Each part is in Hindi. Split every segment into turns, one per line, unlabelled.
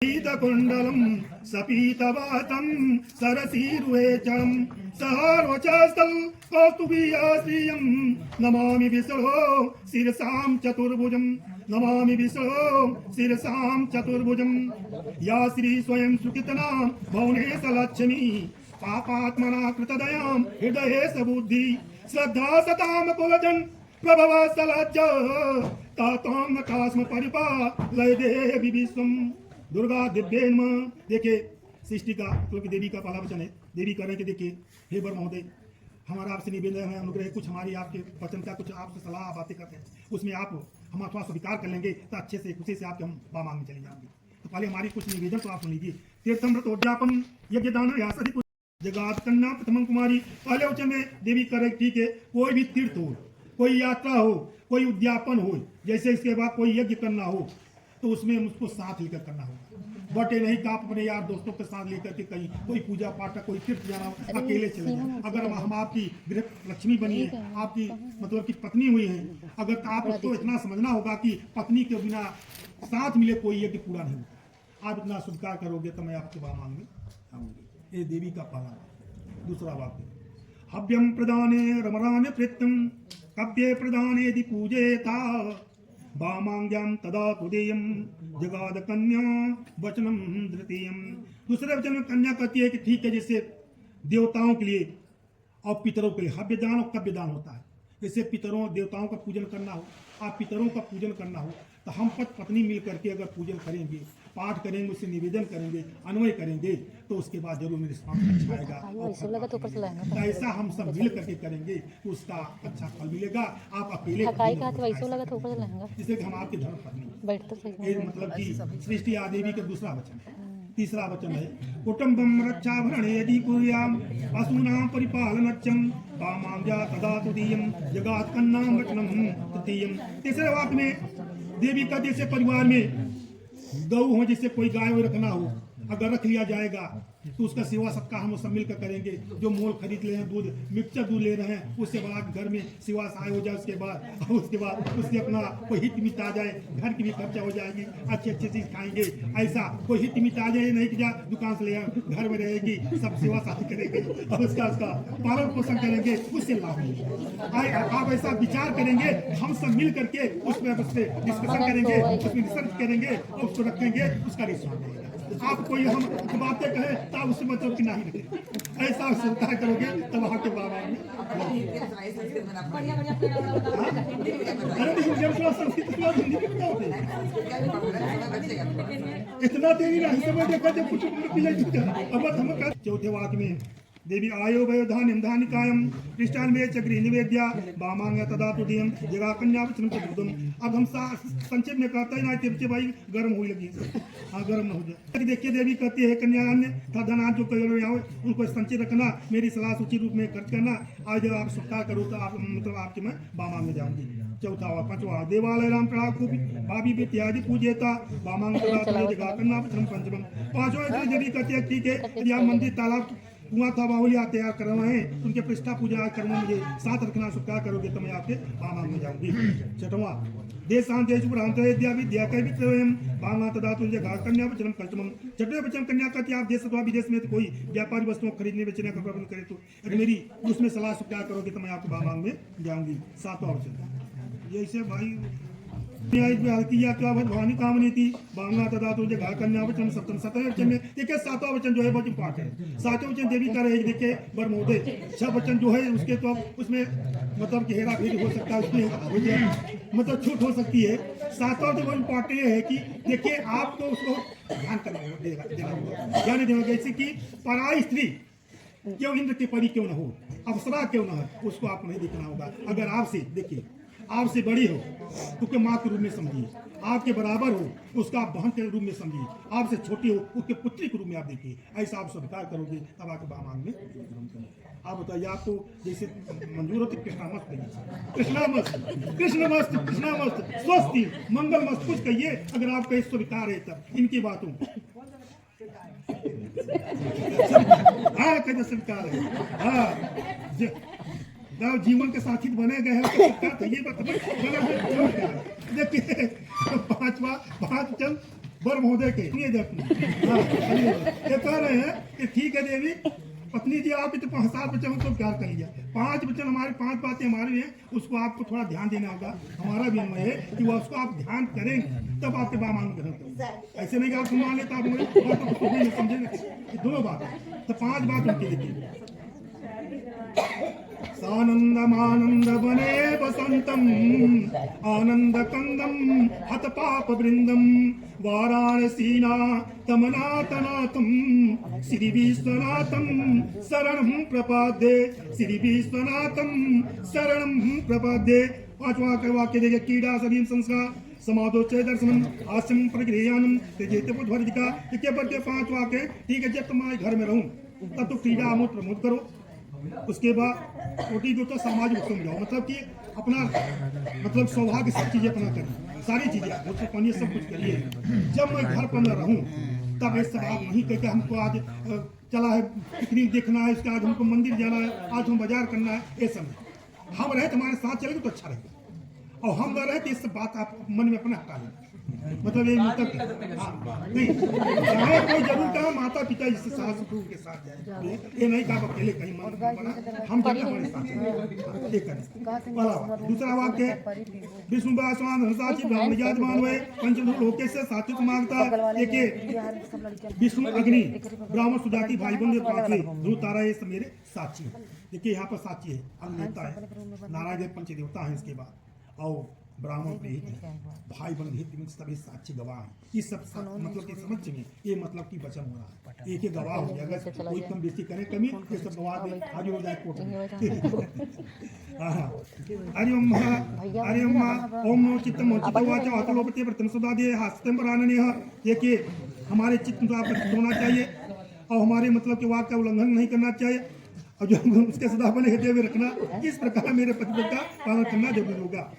पीतकुण्डलं सपीतवातं सरसीरुहेचरं सहरोचस्थं कौस्तुभीयश्रियं नमामि विष्णो शिरसां चतुर्भुजं नमामि विष्णो शिरसां चतुर्भुजं या श्री स्वयं सुकृतना भुवनेश लक्ष्मी पापात्मना कृतदयां हृदये सबुद्धि श्रद्धा सतां कुलजन प्रभव सलज्ज तातां नकास्म परिपा लय देवी विश्वम दुर्गा दिव्य नमः। देखिए सृष्टि का क्योंकि देवी का पहला वचन है। देवी कह रहे कि देखिए हे वर महोदय, हमारा आपसे निवेदन है, अनुग्रह कुछ हमारी आपके वचन का कुछ आपसे सलाह बातें करते हैं, उसमें आप हम थोड़ा स्वीकार कर लेंगे तो अच्छे से खुशी से आपके हम बामांग में चले जाएंगे। तो पहले हमारी कुछ निवेदन तो आप सुन लीजिए। तीर्थमृतोद्यापन यज्ञ दान यासरी जगात कन्या प्रथम कुमारी। पहले वचन में देवी करे ठीक है, कोई भी तीर्थ हो, कोई यात्रा हो, कोई उद्यापन हो, जैसे इसके बाद कोई यज्ञ करना हो तो उसमें उसको साथ लेकर करना होगा। बटे नहीं कि आप अपने यार दोस्तों के साथ लेकर के कहीं कोई पूजा पाठ कोई तीर्थ जाना अकेले चले जाए। अगर हम आपकी गृह लक्ष्मी बनी है, आपकी मतलब की पत्नी हुई है, अगर तो आप उसको इतना समझना होगा कि पत्नी के बिना साथ मिले कोई यज्ञ पूरा नहीं होता। आप इतना स्वीकार करोगे तो मैं आपके बामांग में आऊंगी। ये देवी का पहला। दूसरा वाक्य हव्यम प्रदाने रमरान प्रीतम कव्य प्रदाने यदि पूजेता वामांग्याम तदा तुदेयम जगाद कन्या वचनम द्वितीयम। दूसरे वचन में कन्या कहती है कि ठीक है, जैसे देवताओं के लिए और पितरों के लिए हव्य दान और कव्य दान होता है। जैसे पितरों देवताओं का पूजन करना हो, आप पितरों का पूजन करना हो तो हम पत्नी मिल करके अगर पूजन करेंगे, पाठ करेंगे, उससे निवेदन करेंगे, अन्वय करेंगे तो उसके बाद जरूर मेरे रिस्पॉन्स अच्छा आएगा। और ऐसा हम सब मिल करके करेंगे तो उसका अच्छा फल मिलेगा। आप अकेले जिससे कि हम आपके धर्म पत्नी मतलब की सृष्टि आदेवी के दूसरा वचन है। तीसरा वचन है कुटुंबम रक्षाभरण यदि कुर्याम पशूनां परिपालनच्चम वामांग्या तदा तुदीयम जगात कन्नाम वचनम तृतीयम। तीसरे वाक्य में देवी का जैसे परिवार में गौ हो, जैसे कोई गाय रखना हो, अगर रख लिया जाएगा तो उसका सेवा सत्कार हम सब मिलकर करेंगे। जो मोल खरीद ले हैं, दूध मिक्सचर दूध ले रहे हैं, उससे बड़ा घर में सेवा सहाय हो जाए, उसके बाद उससे अपना कोई हित मित आ जाए, घर की भी खर्चा हो जाएगी, अच्छी अच्छी चीज खाएंगे। ऐसा कोई हित मित आ जाए नहीं कि जा दुकान से ले आए, घर में रहेगी, सब सेवा साथी करेंगे और उसका पालन पोषण करेंगे, उससे लाभ मिलेगा। आप ऐसा विचार करेंगे, हम सब मिल करके उसमें डिस्कशन करेंगे, उसमें रिसर्च करेंगे और उसको रखेंगे, उसका रिस्पॉन्स मिलेगा। आप कोई हम बातें कहें तो उससे मतलब कि नहीं रखें, ऐसा स्वीकार करोगे तब वहाँ के बाबा में इतना देरी नहीं समझ देखा जब कुछ अब हम चौथे वाक्य में देवी आयो वयो धान्यम धानिकायम कृष्णान में चक्री निवेद्या वामांग तदा तुदीयम जगा कन्या वचनम चतुर्दम। अब हम संक्षेप में कहते हैं ना कि भाई गर्म हुई लगी, हाँ गर्म हो जाए। देखिए देवी कहती है कन्यान्य था धनान जो कई आओ उनको संचय रखना, मेरी सलाह सूची रूप में खर्च करना। आज जब आप सत्कार करो तो आप मतलब आपके मैं बामांग में जाऊंगी। चौथा व पांचवा देवालय राम प्राकूप भाभी वित्यादि पूजेता वामांग तदा जगा कन्या वचनम पंचमम। पांचवा देवी कहती है ठीक है, यदि आप मंदिर तालाब कुआं था बाहुलिया तैयार करवाए, उनके प्रतिष्ठा पूजा करना मुझे साथ रखना स्वीकार करोगे तो मैं आपके बामांग में जाऊंगी। छठवां देशां देश भ्रांत विद्या विद्या कई वित्रयम बांगा तदा तुझे घाट कन्या वचनम पंचमम। छठवें वचन कन्या कहती आप देश अथवा विदेश में तो कोई व्यापारी वस्तुओं खरीदने बेचने का प्रबंध करे तो अगर मेरी उसमें सलाह स्वीकार करोगे तो मैं आपके बामांग में जाऊंगी। सातवां वचन जैसे भाई भवानी कामनी थी बांग्ला तदा तुझे घा कन्या वचन सप्तम। सत्रह वचन में देखिए सातवां वचन जो है बहुत इंपॉर्टेंट है। सातवें वचन देवी का रहे देखिए वर महोदय, छह वचन जो है उसके तो उसमें मतलब कि हेरा फेरी हो सकता है, उसमें मतलब छूट हो सकती है। सातवां जो इम्पोर्टेंट है कि देखिए आपको उसको ध्यान करना होगा, ध्यान देना, जैसे कि पराई स्त्री क्यों इंद्र की परी क्यों न हो, अप्सरा क्यों न हो, उसको आपको नहीं देखना होगा। अगर आपसे देखिए आपसे बड़ी हो उसके माँ के रूप में समझिए, आपके बराबर हो उसका आप बहन के रूप में समझिए, आपसे छोटी हो उसके पुत्री के रूप में आप देखिए। ऐसा आप स्वीकार करोगे तब आपके बामांग में आप बताइए। आपको जैसे मंजूर होती कृष्णा मस्त कहिए, कृष्णा मस्त कृष्ण मस्त कृष्णा मस्त स्वस्थ मंगल मस्त कुछ कहिए। अगर आप कहीं स्वीकार है तब इनकी बातों हाँ कैसे स्वीकार है। हाँ जीवन के साथी बने गए हैं तो ये देखिए पांच वचन वर महोदय के ये कह रहे हैं कि ठीक है देवी पत्नी जी आप तो 7 बच्चे हो तो प्यार कर लिया, 5 बच्चे हमारे 5 बातें हमारी हैं, उसको आपको थोड़ा ध्यान देना होगा। हमारा भी अन्वय है कि वो उसको आप ध्यान करेंगे तब आपके बात मांग ग्रहण करेंगे। ऐसे नहीं कि आप मान लेते आप नहीं समझेंगे दोनों बात है। तो 5 बात उनकी देखिए। सानंदमानंद बने बसंतम आनंद कंदम हत पाप वृंदम वाराणसीना तमनातनाथम श्री विश्वनाथम शरणं प्रपद्ये श्री विश्वनाथम शरणं प्रपद्ये। 5वां वाक्य देखिए। कीड़ा सलीम संस्कार समाधोच्चय दर्शनम आश्रम प्रगृह्यानम तेजेते बुद्धवर्जिका। के बढ़ते 5 वाक्य। ठीक है, जब तुम्हारे घर में रहूं तब तो क्रीड़ा अमूत प्रमोद करो। उसके बाद छोटी जो तो सामाजिक उत्सव जाओ, मतलब कि अपना मतलब सौभाग्य सब चीजें अपना करिए, सारी चीजें भोजन पानी सब कुछ करिए। जब मैं घर पर न रहूं तब ये सब आप नहीं कहते हमको आज चला है पिकनिक देखना है, इसका आज हमको मंदिर जाना है, आज हम बाजार करना है, ये सब हम रहे तुम्हारे साथ चलेंगे तो अच्छा रहेगा, और हम न रहे तो ये सब बात आप मन में अपना हटा लेंगे। मतलब ये मतलब नहीं चाहे कोई जरूर कहा माता पिता जिससे सास ससुर के साथ जाए, ये नहीं कहा अकेले कहीं मन बना हम चलते हमारे साथ ये करें। दूसरा वाक्य विष्णु वासवान हंसाची ब्राह्मण यजमान हुए पंचम लोके से सात्विक मांगता। देखिए विष्णु अग्नि ब्राह्मण सुजाति भाई बंधु पांचवे ध्रुव तारा ये सब मेरे साक्षी है। देखिए यहाँ पर साक्षी है, अग्निदेवता है, नारायण पंच देवता है, इसके बाद और ब्राह्मण भाई बंधु सभी साक्षी गवाह है। ये सब मतलब कि समझ में ये मतलब की वचन हो रहा है, एक ही गवाह हो जाए। अगर कोई कम बेसी करे कमी ये सब गवाह दे आगे हो जाए कोर्ट में। हरि ओम ओम नो चित्तम चित्तवाच अतलोपते प्रथम सुदादे हस्तम प्राणनेह। देखिए हमारे चित्त को आप होना चाहिए और हमारे मतलब के वाक्य का उल्लंघन नहीं करना चाहिए, और जो उसके सदा बने हृदय में रखना। इस प्रकार मेरे प्रतिबद्ध का पालन करना जरूरी होगा।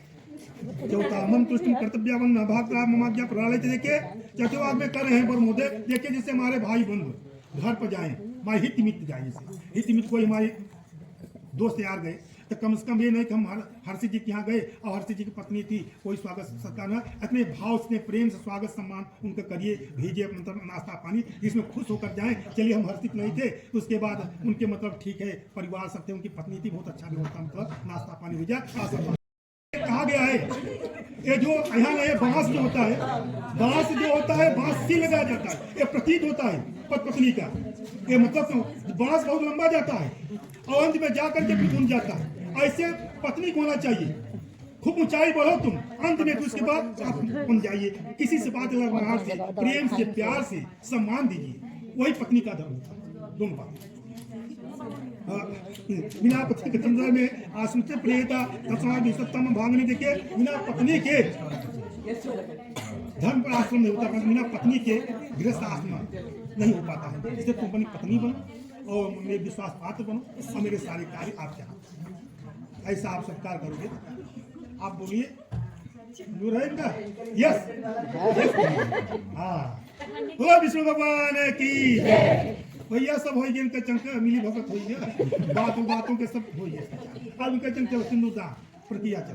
चौथा मन तुष्टि कर्तव्यवन भाग्य ममाज्ञा प्रणाली। देखिए चतुर्वाद में कर रहे हैं पर मोदे। देखिए जिससे हमारे भाई बंधु घर पर जाएं, हमारे हित निमित्त जाए, जैसे हित निमित्त कोई हमारे दोस्त यार गए तो कम से कम ये नहीं कि हम हर्षित जी के यहाँ गए और हर्षित जी की पत्नी थी, कोई स्वागत सत्कार न, अपने भाव से प्रेम से स्वागत सम्मान उनका करिए, भेजिए मतलब नाश्ता पानी, इसमें खुश होकर जाएं। चलिए हम हर्षित नहीं थे, उसके बाद उनके मतलब ठीक है परिवार सब थे, उनकी पत्नी थी, बहुत अच्छा व्यवस्था मतलब नाश्ता पानी भेजा। कहा गया है ये जो यहाँ ये बांस जो होता है, बांस जो होता है बांस से लगाया जाता है, ये प्रतीक होता है पत्नी का। ये मतलब बांस बहुत लंबा जाता है और अंत में जाकर के फिर घूम जाता है। ऐसे पत्नी को होना चाहिए, खूब ऊंचाई बढ़ो तुम, अंत में उसके बाद आप बन जाइए। किसी से बात लगाना से प्रेम से प्यार से सम्मान दीजिए, वही पत्नी का धर्म होता है। दोनों बात बिना पत्नी के चंद्र में आश्रित प्रियता सत्तम भागनी। देखिए बिना पत्नी के धर्म पर आश्रम नहीं होता, बिना पत्नी के गृहस्थ आश्रम नहीं हो पाता है। इसलिए तुम अपनी पत्नी बनो और मेरे विश्वास पात्र बनो और मेरे सारे कार्य आपके हाथ। ऐसा आप सत्कार करोगे, आप बोलिए यस हाँ, बोलो विष्णु भगवान की भैया। सब हो गए इनका चंक मिली भगत हो गया, बातों के सब हो गया। अब उनका चंक चलो सिंधुदान प्रक्रिया चल